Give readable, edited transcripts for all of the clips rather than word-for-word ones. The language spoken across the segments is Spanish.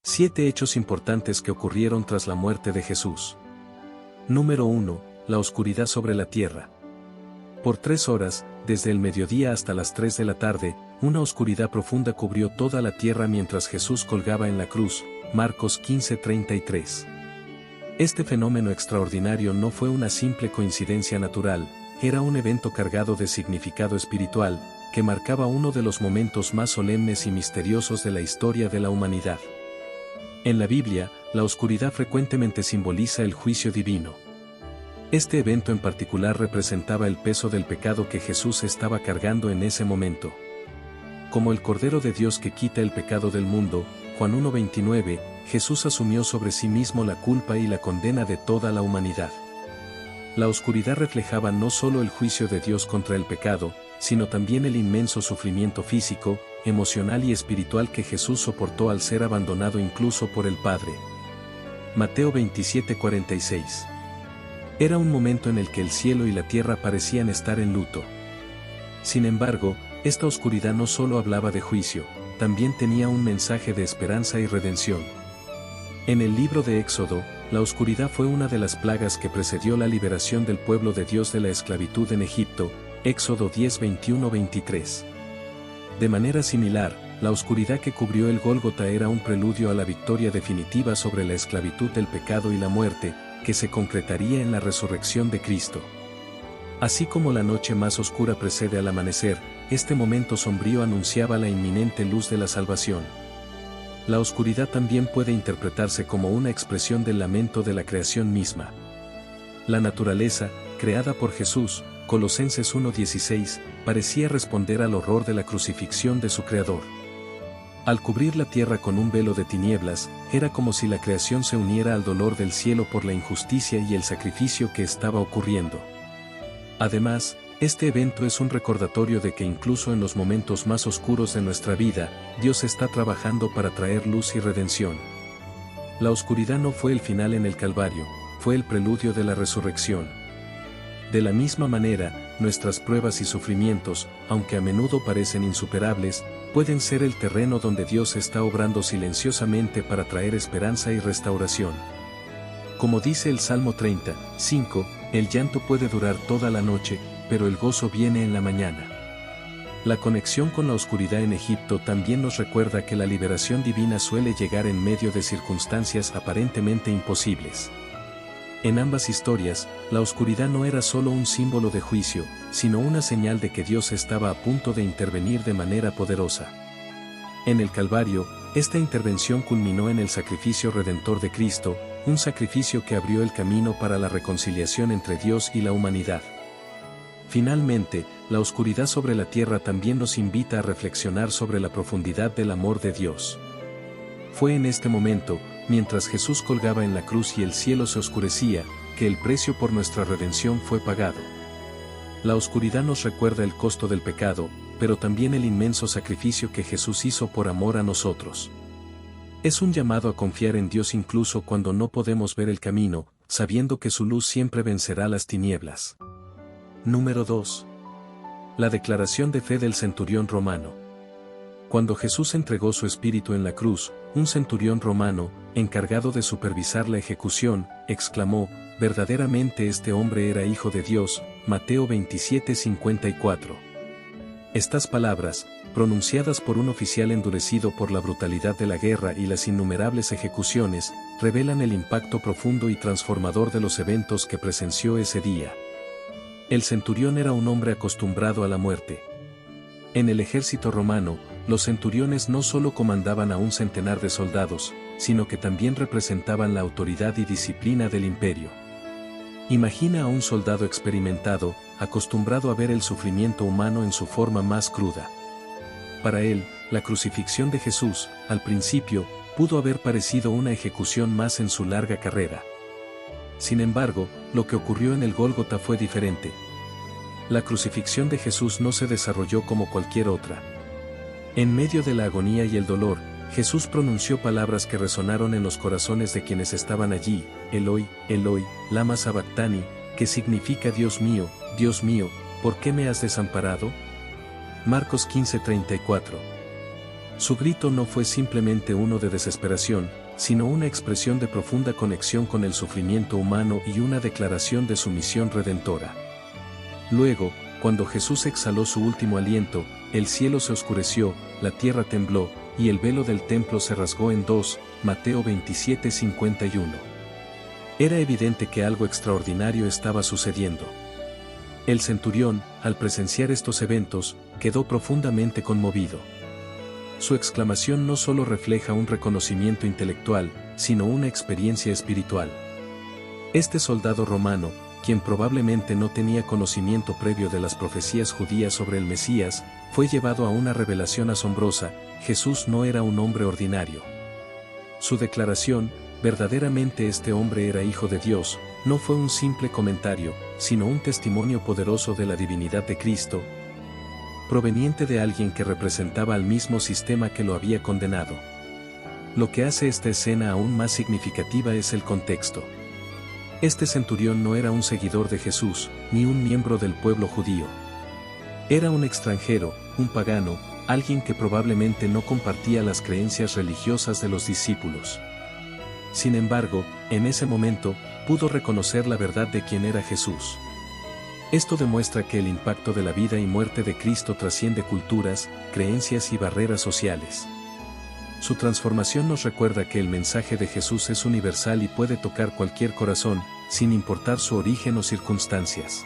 7 hechos importantes que ocurrieron tras la muerte de Jesús. Número 1. La oscuridad sobre la tierra. Por 3 horas, desde el mediodía hasta las 3 de la tarde, una oscuridad profunda cubrió toda la tierra mientras Jesús colgaba en la cruz. Marcos 15:33. Este fenómeno extraordinario no fue una simple coincidencia natural, era un evento cargado de significado espiritual, que marcaba uno de los momentos más solemnes y misteriosos de la historia de la humanidad. En la Biblia, la oscuridad frecuentemente simboliza el juicio divino. Este evento en particular representaba el peso del pecado que Jesús estaba cargando en ese momento. Como el Cordero de Dios que quita el pecado del mundo, Juan 1:29, Jesús asumió sobre sí mismo la culpa y la condena de toda la humanidad. La oscuridad reflejaba no solo el juicio de Dios contra el pecado, sino también el inmenso sufrimiento físico, emocional y espiritual que Jesús soportó al ser abandonado incluso por el Padre. Mateo 27:46. Era un momento en el que el cielo y la tierra parecían estar en luto. Sin embargo, esta oscuridad no solo hablaba de juicio, también tenía un mensaje de esperanza y redención. En el libro de Éxodo, la oscuridad fue una de las plagas que precedió la liberación del pueblo de Dios de la esclavitud en Egipto, Éxodo 10:21-23. De manera similar, la oscuridad que cubrió el Gólgota era un preludio a la victoria definitiva sobre la esclavitud del pecado y la muerte, que se concretaría en la resurrección de Cristo. Así como la noche más oscura precede al amanecer, este momento sombrío anunciaba la inminente luz de la salvación. La oscuridad también puede interpretarse como una expresión del lamento de la creación misma. La naturaleza, creada por Jesús, Colosenses 1:16, parecía responder al horror de la crucifixión de su Creador. Al cubrir la tierra con un velo de tinieblas, era como si la creación se uniera al dolor del cielo por la injusticia y el sacrificio que estaba ocurriendo. Además, este evento es un recordatorio de que incluso en los momentos más oscuros de nuestra vida, Dios está trabajando para traer luz y redención. La oscuridad no fue el final en el Calvario, fue el preludio de la resurrección. De la misma manera, nuestras pruebas y sufrimientos, aunque a menudo parecen insuperables, pueden ser el terreno donde Dios está obrando silenciosamente para traer esperanza y restauración. Como dice el Salmo 30:5, el llanto puede durar toda la noche, pero el gozo viene en la mañana. La conexión con la oscuridad en Egipto también nos recuerda que la liberación divina suele llegar en medio de circunstancias aparentemente imposibles. En ambas historias, la oscuridad no era solo un símbolo de juicio, sino una señal de que Dios estaba a punto de intervenir de manera poderosa. En el Calvario, esta intervención culminó en el sacrificio redentor de Cristo, un sacrificio que abrió el camino para la reconciliación entre Dios y la humanidad. Finalmente, la oscuridad sobre la tierra también nos invita a reflexionar sobre la profundidad del amor de Dios. Fue en este momento, mientras Jesús colgaba en la cruz y el cielo se oscurecía, que el precio por nuestra redención fue pagado. La oscuridad nos recuerda el costo del pecado, pero también el inmenso sacrificio que Jesús hizo por amor a nosotros. Es un llamado a confiar en Dios incluso cuando no podemos ver el camino, sabiendo que su luz siempre vencerá las tinieblas. Número 2. La declaración de fe del centurión romano. Cuando Jesús entregó su espíritu en la cruz, un centurión romano, encargado de supervisar la ejecución, exclamó: «Verdaderamente este hombre era hijo de Dios», Mateo 27:54. Estas palabras, pronunciadas por un oficial endurecido por la brutalidad de la guerra y las innumerables ejecuciones, revelan el impacto profundo y transformador de los eventos que presenció ese día. El centurión era un hombre acostumbrado a la muerte. En el ejército romano, los centuriones no solo comandaban a un centenar de soldados, sino que también representaban la autoridad y disciplina del imperio. Imagina a un soldado experimentado, acostumbrado a ver el sufrimiento humano en su forma más cruda. Para él, la crucifixión de Jesús, al principio, pudo haber parecido una ejecución más en su larga carrera. Sin embargo, lo que ocurrió en el Gólgota fue diferente. La crucifixión de Jesús no se desarrolló como cualquier otra. En medio de la agonía y el dolor, Jesús pronunció palabras que resonaron en los corazones de quienes estaban allí: «Eloi, Eloi, lama sabactani», que significa Dios mío, ¿por qué me has desamparado? Marcos 15:34. Su grito no fue simplemente uno de desesperación, sino una expresión de profunda conexión con el sufrimiento humano y una declaración de su misión redentora. Luego, cuando Jesús exhaló su último aliento, el cielo se oscureció, la tierra tembló, y el velo del templo se rasgó en dos, Mateo 27:51. Era evidente que algo extraordinario estaba sucediendo. El centurión, al presenciar estos eventos, quedó profundamente conmovido. Su exclamación no solo refleja un reconocimiento intelectual, sino una experiencia espiritual. Este soldado romano, quien probablemente no tenía conocimiento previo de las profecías judías sobre el Mesías, fue llevado a una revelación asombrosa: Jesús no era un hombre ordinario. Su declaración, verdaderamente este hombre era hijo de Dios, no fue un simple comentario, sino un testimonio poderoso de la divinidad de Cristo, proveniente de alguien que representaba al mismo sistema que lo había condenado. Lo que hace esta escena aún más significativa es el contexto. Este centurión no era un seguidor de Jesús, ni un miembro del pueblo judío. Era un extranjero, un pagano, alguien que probablemente no compartía las creencias religiosas de los discípulos. Sin embargo, en ese momento, pudo reconocer la verdad de quién era Jesús. Esto demuestra que el impacto de la vida y muerte de Cristo trasciende culturas, creencias y barreras sociales. Su transformación nos recuerda que el mensaje de Jesús es universal y puede tocar cualquier corazón, sin importar su origen o circunstancias.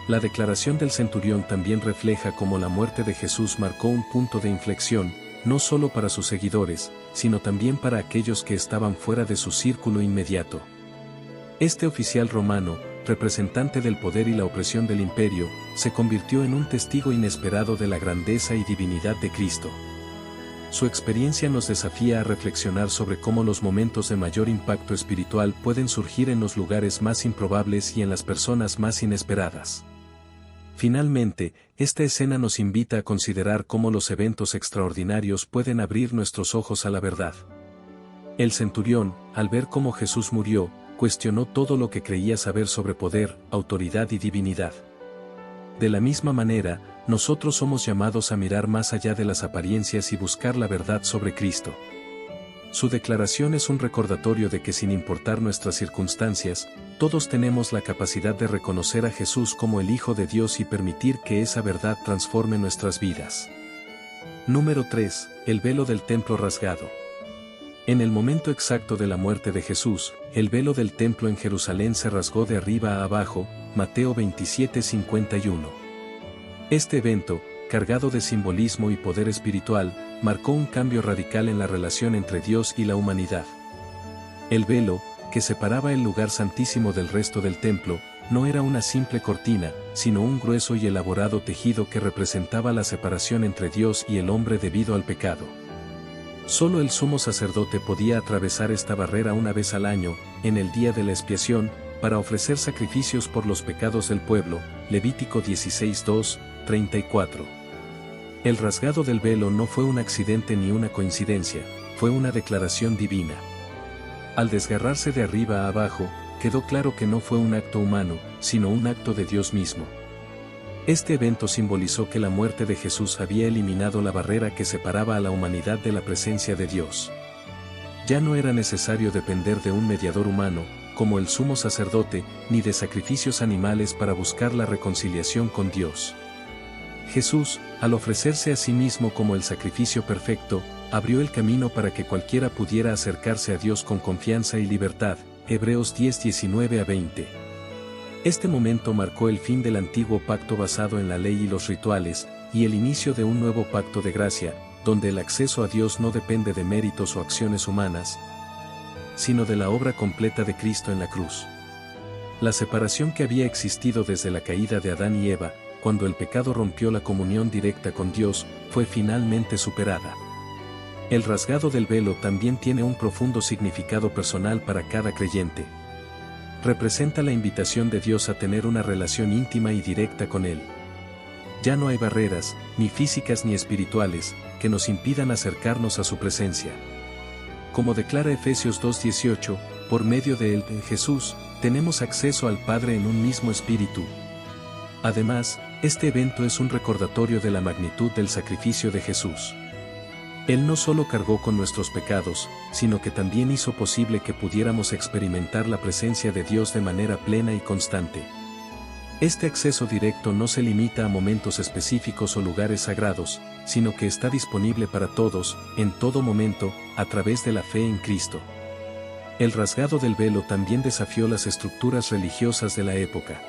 La declaración del centurión también refleja cómo la muerte de Jesús marcó un punto de inflexión, no solo para sus seguidores, sino también para aquellos que estaban fuera de su círculo inmediato. Este oficial romano, representante del poder y la opresión del imperio, se convirtió en un testigo inesperado de la grandeza y divinidad de Cristo. Su experiencia nos desafía a reflexionar sobre cómo los momentos de mayor impacto espiritual pueden surgir en los lugares más improbables y en las personas más inesperadas. Finalmente, esta escena nos invita a considerar cómo los eventos extraordinarios pueden abrir nuestros ojos a la verdad. El centurión, al ver cómo Jesús murió, cuestionó todo lo que creía saber sobre poder, autoridad y divinidad. De la misma manera, nosotros somos llamados a mirar más allá de las apariencias y buscar la verdad sobre Cristo. Su declaración es un recordatorio de que sin importar nuestras circunstancias, todos tenemos la capacidad de reconocer a Jesús como el Hijo de Dios y permitir que esa verdad transforme nuestras vidas. Número 3. El velo del templo rasgado. En el momento exacto de la muerte de Jesús, el velo del templo en Jerusalén se rasgó de arriba a abajo, Mateo 27:51. Este evento, cargado de simbolismo y poder espiritual, marcó un cambio radical en la relación entre Dios y la humanidad. El velo, que separaba el lugar santísimo del resto del templo, no era una simple cortina, sino un grueso y elaborado tejido que representaba la separación entre Dios y el hombre debido al pecado. Solo el sumo sacerdote podía atravesar esta barrera una vez al año, en el día de la expiación, para ofrecer sacrificios por los pecados del pueblo, Levítico 16:2-34. El rasgado del velo no fue un accidente ni una coincidencia, fue una declaración divina. Al desgarrarse de arriba a abajo, quedó claro que no fue un acto humano, sino un acto de Dios mismo. Este evento simbolizó que la muerte de Jesús había eliminado la barrera que separaba a la humanidad de la presencia de Dios. Ya no era necesario depender de un mediador humano, como el sumo sacerdote, ni de sacrificios animales para buscar la reconciliación con Dios. Jesús, al ofrecerse a sí mismo como el sacrificio perfecto, abrió el camino para que cualquiera pudiera acercarse a Dios con confianza y libertad, Hebreos 10:19-20. Este momento marcó el fin del antiguo pacto basado en la ley y los rituales, y el inicio de un nuevo pacto de gracia, donde el acceso a Dios no depende de méritos o acciones humanas, sino de la obra completa de Cristo en la cruz. La separación que había existido desde la caída de Adán y Eva, cuando el pecado rompió la comunión directa con Dios, fue finalmente superada. El rasgado del velo también tiene un profundo significado personal para cada creyente. Representa la invitación de Dios a tener una relación íntima y directa con Él. Ya no hay barreras, ni físicas ni espirituales, que nos impidan acercarnos a su presencia. Como declara Efesios 2:18, por medio de Él, Jesús, tenemos acceso al Padre en un mismo espíritu. Además, este evento es un recordatorio de la magnitud del sacrificio de Jesús. Él no solo cargó con nuestros pecados, sino que también hizo posible que pudiéramos experimentar la presencia de Dios de manera plena y constante. Este acceso directo no se limita a momentos específicos o lugares sagrados, sino que está disponible para todos, en todo momento, a través de la fe en Cristo. El rasgado del velo también desafió las estructuras religiosas de la época.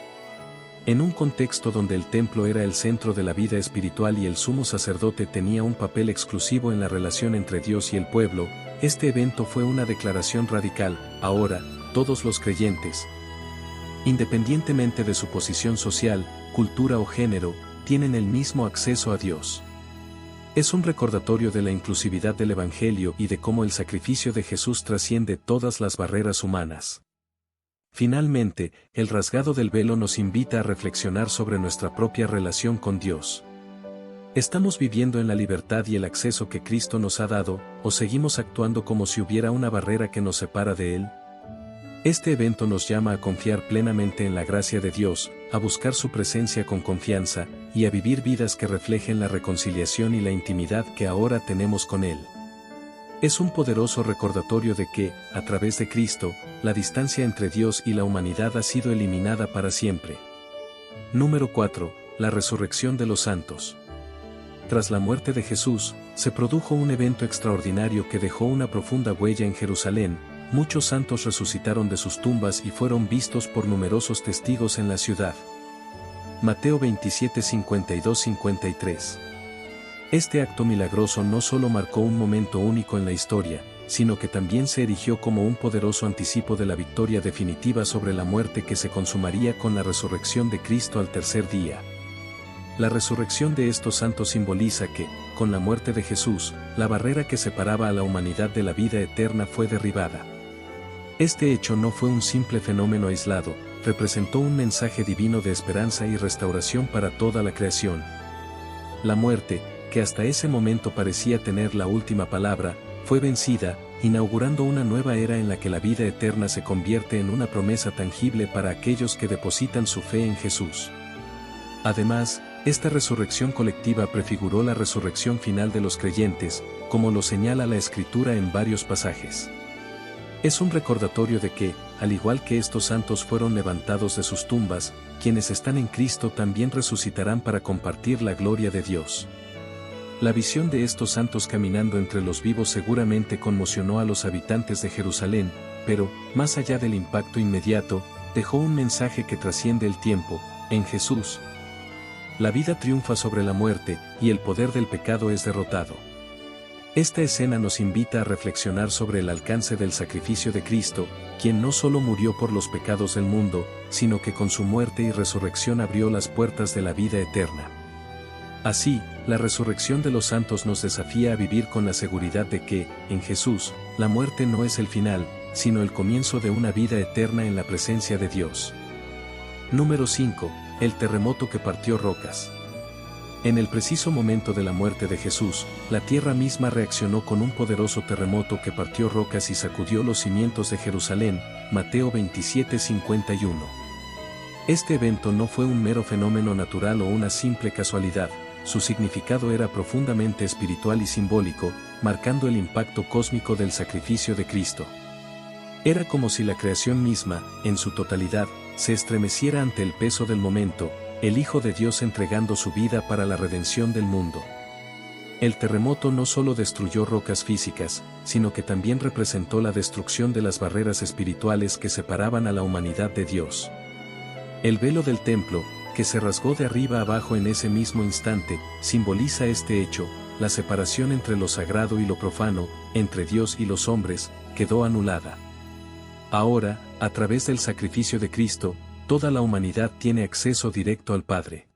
En un contexto donde el templo era el centro de la vida espiritual y el sumo sacerdote tenía un papel exclusivo en la relación entre Dios y el pueblo, este evento fue una declaración radical: ahora, todos los creyentes, independientemente de su posición social, cultura o género, tienen el mismo acceso a Dios. Es un recordatorio de la inclusividad del Evangelio y de cómo el sacrificio de Jesús trasciende todas las barreras humanas. Finalmente, el rasgado del velo nos invita a reflexionar sobre nuestra propia relación con Dios. ¿Estamos viviendo en la libertad y el acceso que Cristo nos ha dado, o seguimos actuando como si hubiera una barrera que nos separa de Él? Este evento nos llama a confiar plenamente en la gracia de Dios, a buscar su presencia con confianza, y a vivir vidas que reflejen la reconciliación y la intimidad que ahora tenemos con Él. Es un poderoso recordatorio de que, a través de Cristo, la distancia entre Dios y la humanidad ha sido eliminada para siempre. Número 4. La resurrección de los santos. Tras la muerte de Jesús, se produjo un evento extraordinario que dejó una profunda huella en Jerusalén. Muchos santos resucitaron de sus tumbas y fueron vistos por numerosos testigos en la ciudad. Mateo 27, 52-53. Este acto milagroso no solo marcó un momento único en la historia, sino que también se erigió como un poderoso anticipo de la victoria definitiva sobre la muerte que se consumaría con la resurrección de Cristo al tercer día. La resurrección de estos santos simboliza que, con la muerte de Jesús, la barrera que separaba a la humanidad de la vida eterna fue derribada. Este hecho no fue un simple fenómeno aislado, representó un mensaje divino de esperanza y restauración para toda la creación. La muerte, que hasta ese momento parecía tener la última palabra, fue vencida, inaugurando una nueva era en la que la vida eterna se convierte en una promesa tangible para aquellos que depositan su fe en Jesús. Además, esta resurrección colectiva prefiguró la resurrección final de los creyentes, como lo señala la Escritura en varios pasajes. Es un recordatorio de que, al igual que estos santos fueron levantados de sus tumbas, quienes están en Cristo también resucitarán para compartir la gloria de Dios. La visión de estos santos caminando entre los vivos seguramente conmocionó a los habitantes de Jerusalén, pero, más allá del impacto inmediato, dejó un mensaje que trasciende el tiempo: en Jesús, la vida triunfa sobre la muerte, y el poder del pecado es derrotado. Esta escena nos invita a reflexionar sobre el alcance del sacrificio de Cristo, quien no solo murió por los pecados del mundo, sino que con su muerte y resurrección abrió las puertas de la vida eterna. Así, la resurrección de los santos nos desafía a vivir con la seguridad de que, en Jesús, la muerte no es el final, sino el comienzo de una vida eterna en la presencia de Dios. Número 5. El terremoto que partió rocas. En el preciso momento de la muerte de Jesús, la tierra misma reaccionó con un poderoso terremoto que partió rocas y sacudió los cimientos de Jerusalén. Mateo 27, 51. Este evento no fue un mero fenómeno natural o una simple casualidad. Su significado era profundamente espiritual y simbólico, marcando el impacto cósmico del sacrificio de Cristo. Era como si la creación misma, en su totalidad, se estremeciera ante el peso del momento, el Hijo de Dios entregando su vida para la redención del mundo. El terremoto no solo destruyó rocas físicas, sino que también representó la destrucción de las barreras espirituales que separaban a la humanidad de Dios. El velo del templo, que se rasgó de arriba abajo en ese mismo instante, simboliza este hecho: la separación entre lo sagrado y lo profano, entre Dios y los hombres, quedó anulada. Ahora, a través del sacrificio de Cristo, toda la humanidad tiene acceso directo al Padre.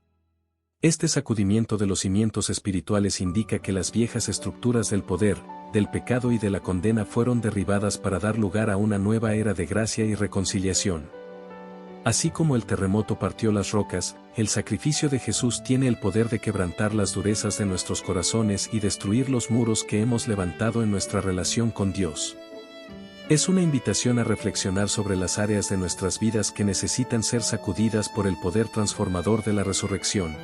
Este sacudimiento de los cimientos espirituales indica que las viejas estructuras del poder, del pecado y de la condena fueron derribadas para dar lugar a una nueva era de gracia y reconciliación. Así como el terremoto partió las rocas, el sacrificio de Jesús tiene el poder de quebrantar las durezas de nuestros corazones y destruir los muros que hemos levantado en nuestra relación con Dios. Es una invitación a reflexionar sobre las áreas de nuestras vidas que necesitan ser sacudidas por el poder transformador de la resurrección.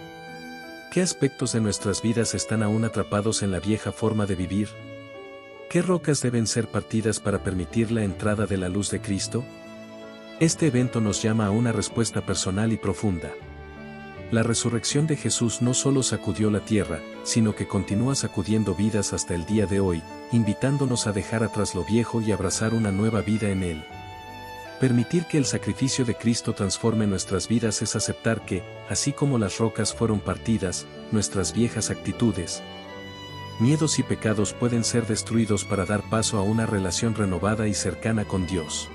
¿Qué aspectos de nuestras vidas están aún atrapados en la vieja forma de vivir? ¿Qué rocas deben ser partidas para permitir la entrada de la luz de Cristo? Este evento nos llama a una respuesta personal y profunda. La resurrección de Jesús no solo sacudió la tierra, sino que continúa sacudiendo vidas hasta el día de hoy, invitándonos a dejar atrás lo viejo y abrazar una nueva vida en Él. Permitir que el sacrificio de Cristo transforme nuestras vidas es aceptar que, así como las rocas fueron partidas, nuestras viejas actitudes, miedos y pecados pueden ser destruidos para dar paso a una relación renovada y cercana con Dios.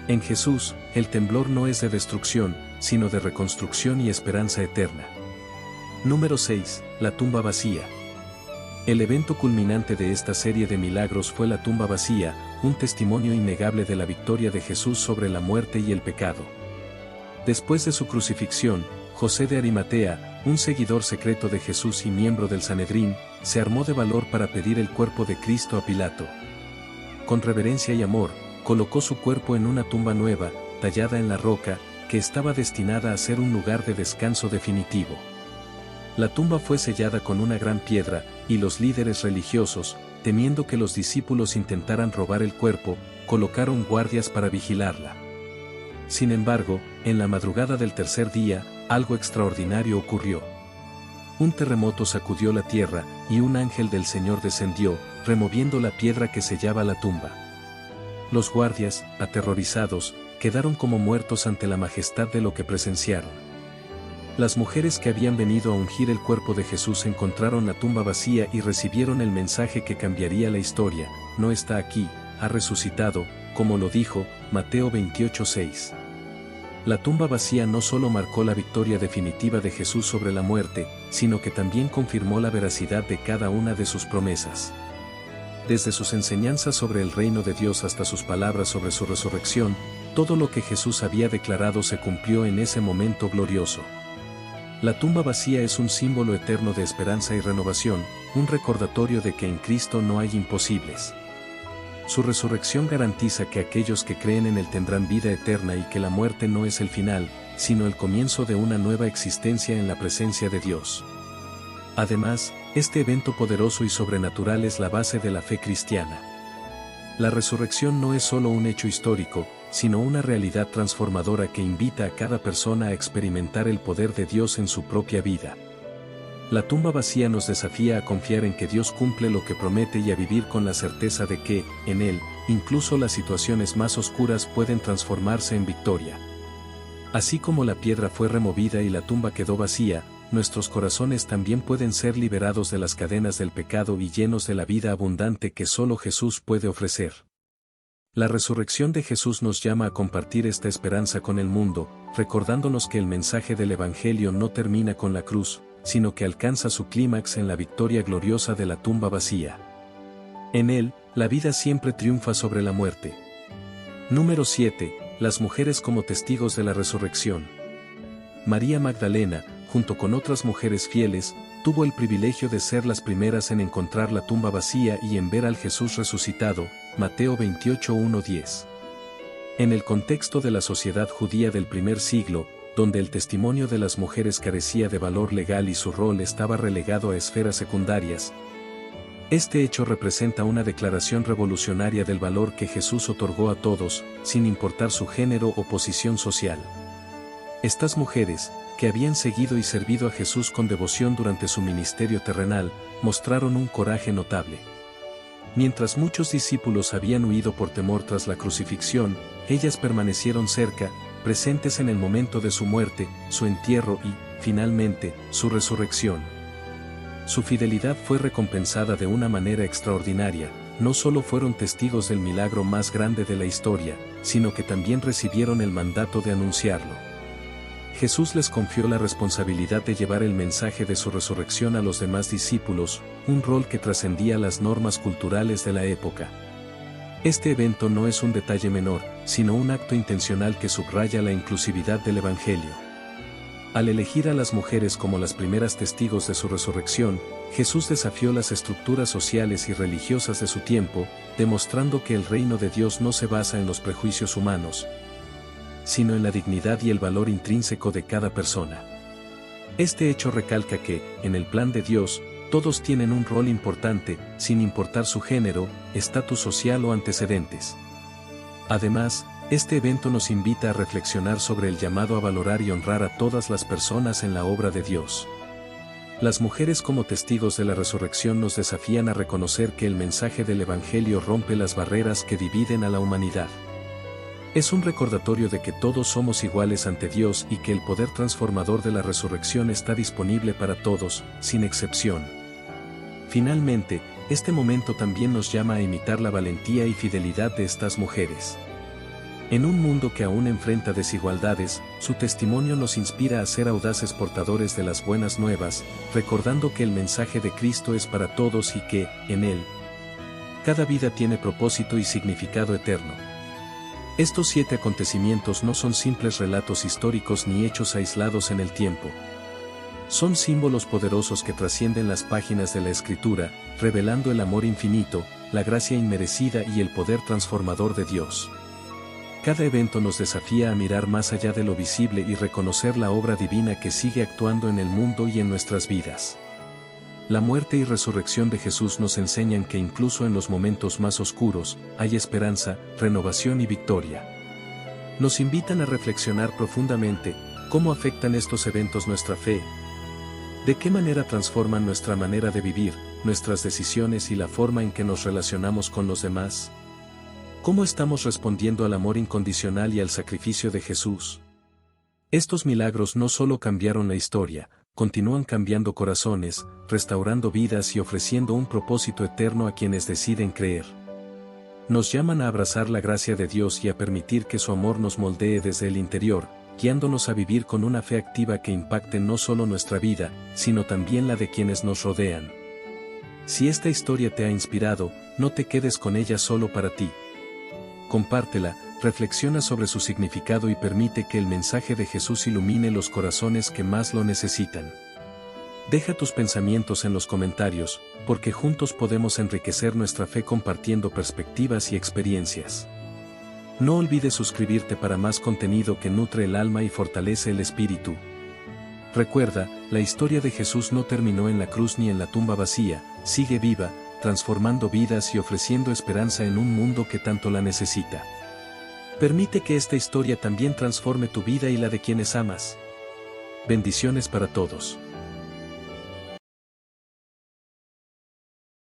En Jesús, el temblor no es de destrucción, sino de reconstrucción y esperanza eterna. Número 6. La tumba vacía. El evento culminante de esta serie de milagros fue la tumba vacía, un testimonio innegable de la victoria de Jesús sobre la muerte y el pecado. Después de su crucifixión, José de Arimatea, un seguidor secreto de Jesús y miembro del Sanedrín, se armó de valor para pedir el cuerpo de Cristo a Pilato. Con reverencia y amor, colocó su cuerpo en una tumba nueva, tallada en la roca, que estaba destinada a ser un lugar de descanso definitivo. La tumba fue sellada con una gran piedra, y los líderes religiosos, temiendo que los discípulos intentaran robar el cuerpo, colocaron guardias para vigilarla. Sin embargo, en la madrugada del tercer día, algo extraordinario ocurrió. Un terremoto sacudió la tierra, y un ángel del Señor descendió, removiendo la piedra que sellaba la tumba. Los guardias, aterrorizados, quedaron como muertos ante la majestad de lo que presenciaron. Las mujeres que habían venido a ungir el cuerpo de Jesús encontraron la tumba vacía y recibieron el mensaje que cambiaría la historia: no está aquí, ha resucitado, como lo dijo Mateo 28:6. La tumba vacía no solo marcó la victoria definitiva de Jesús sobre la muerte, sino que también confirmó la veracidad de cada una de sus promesas. Desde sus enseñanzas sobre el reino de Dios hasta sus palabras sobre su resurrección, todo lo que Jesús había declarado se cumplió en ese momento glorioso. La tumba vacía es un símbolo eterno de esperanza y renovación, un recordatorio de que en Cristo no hay imposibles. Su resurrección garantiza que aquellos que creen en Él tendrán vida eterna y que la muerte no es el final, sino el comienzo de una nueva existencia en la presencia de Dios. Además, este evento poderoso y sobrenatural es la base de la fe cristiana. La resurrección no es solo un hecho histórico, sino una realidad transformadora que invita a cada persona a experimentar el poder de Dios en su propia vida. La tumba vacía nos desafía a confiar en que Dios cumple lo que promete y a vivir con la certeza de que, en Él, incluso las situaciones más oscuras pueden transformarse en victoria. Así como la piedra fue removida y la tumba quedó vacía, nuestros corazones también pueden ser liberados de las cadenas del pecado y llenos de la vida abundante que solo Jesús puede ofrecer. La resurrección de Jesús nos llama a compartir esta esperanza con el mundo, recordándonos que el mensaje del Evangelio no termina con la cruz, sino que alcanza su clímax en la victoria gloriosa de la tumba vacía. En Él, la vida siempre triunfa sobre la muerte. Número 7. Las mujeres como testigos de la resurrección. María Magdalena, junto con otras mujeres fieles, tuvo el privilegio de ser las primeras en encontrar la tumba vacía y en ver al Jesús resucitado, Mateo 28:1-10. En el contexto de la sociedad judía del primer siglo, donde el testimonio de las mujeres carecía de valor legal y su rol estaba relegado a esferas secundarias, este hecho representa una declaración revolucionaria del valor que Jesús otorgó a todos, sin importar su género o posición social. Estas mujeres, que habían seguido y servido a Jesús con devoción durante su ministerio terrenal, mostraron un coraje notable. Mientras muchos discípulos habían huido por temor tras la crucifixión, ellas permanecieron cerca, presentes en el momento de su muerte, su entierro y, finalmente, su resurrección. Su fidelidad fue recompensada de una manera extraordinaria. No solo fueron testigos del milagro más grande de la historia, sino que también recibieron el mandato de anunciarlo. Jesús les confió la responsabilidad de llevar el mensaje de su resurrección a los demás discípulos, un rol que trascendía las normas culturales de la época. Este evento no es un detalle menor, sino un acto intencional que subraya la inclusividad del Evangelio. Al elegir a las mujeres como las primeras testigos de su resurrección, Jesús desafió las estructuras sociales y religiosas de su tiempo, demostrando que el reino de Dios no se basa en los prejuicios humanos, sino en la dignidad y el valor intrínseco de cada persona. Este hecho recalca que, en el plan de Dios, todos tienen un rol importante, sin importar su género, estatus social o antecedentes. Además, este evento nos invita a reflexionar sobre el llamado a valorar y honrar a todas las personas en la obra de Dios. Las mujeres como testigos de la resurrección nos desafían a reconocer que el mensaje del Evangelio rompe las barreras que dividen a la humanidad. Es un recordatorio de que todos somos iguales ante Dios y que el poder transformador de la resurrección está disponible para todos, sin excepción. Finalmente, este momento también nos llama a imitar la valentía y fidelidad de estas mujeres. En un mundo que aún enfrenta desigualdades, su testimonio nos inspira a ser audaces portadores de las buenas nuevas, recordando que el mensaje de Cristo es para todos y que, en él, cada vida tiene propósito y significado eterno. Estos 7 acontecimientos no son simples relatos históricos ni hechos aislados en el tiempo. Son símbolos poderosos que trascienden las páginas de la Escritura, revelando el amor infinito, la gracia inmerecida y el poder transformador de Dios. Cada evento nos desafía a mirar más allá de lo visible y reconocer la obra divina que sigue actuando en el mundo y en nuestras vidas. La muerte y resurrección de Jesús nos enseñan que incluso en los momentos más oscuros, hay esperanza, renovación y victoria. Nos invitan a reflexionar profundamente, ¿cómo afectan estos eventos nuestra fe? ¿De qué manera transforman nuestra manera de vivir, nuestras decisiones y la forma en que nos relacionamos con los demás? ¿Cómo estamos respondiendo al amor incondicional y al sacrificio de Jesús? Estos milagros no solo cambiaron la historia, continúan cambiando corazones, restaurando vidas y ofreciendo un propósito eterno a quienes deciden creer. Nos llaman a abrazar la gracia de Dios y a permitir que su amor nos moldee desde el interior, guiándonos a vivir con una fe activa que impacte no solo nuestra vida, sino también la de quienes nos rodean. Si esta historia te ha inspirado, no te quedes con ella solo para ti. Compártela, reflexiona sobre su significado y permite que el mensaje de Jesús ilumine los corazones que más lo necesitan. Deja tus pensamientos en los comentarios, porque juntos podemos enriquecer nuestra fe compartiendo perspectivas y experiencias. No olvides suscribirte para más contenido que nutre el alma y fortalece el espíritu. Recuerda, la historia de Jesús no terminó en la cruz ni en la tumba vacía, sigue viva, transformando vidas y ofreciendo esperanza en un mundo que tanto la necesita. Permite que esta historia también transforme tu vida y la de quienes amas. Bendiciones para todos.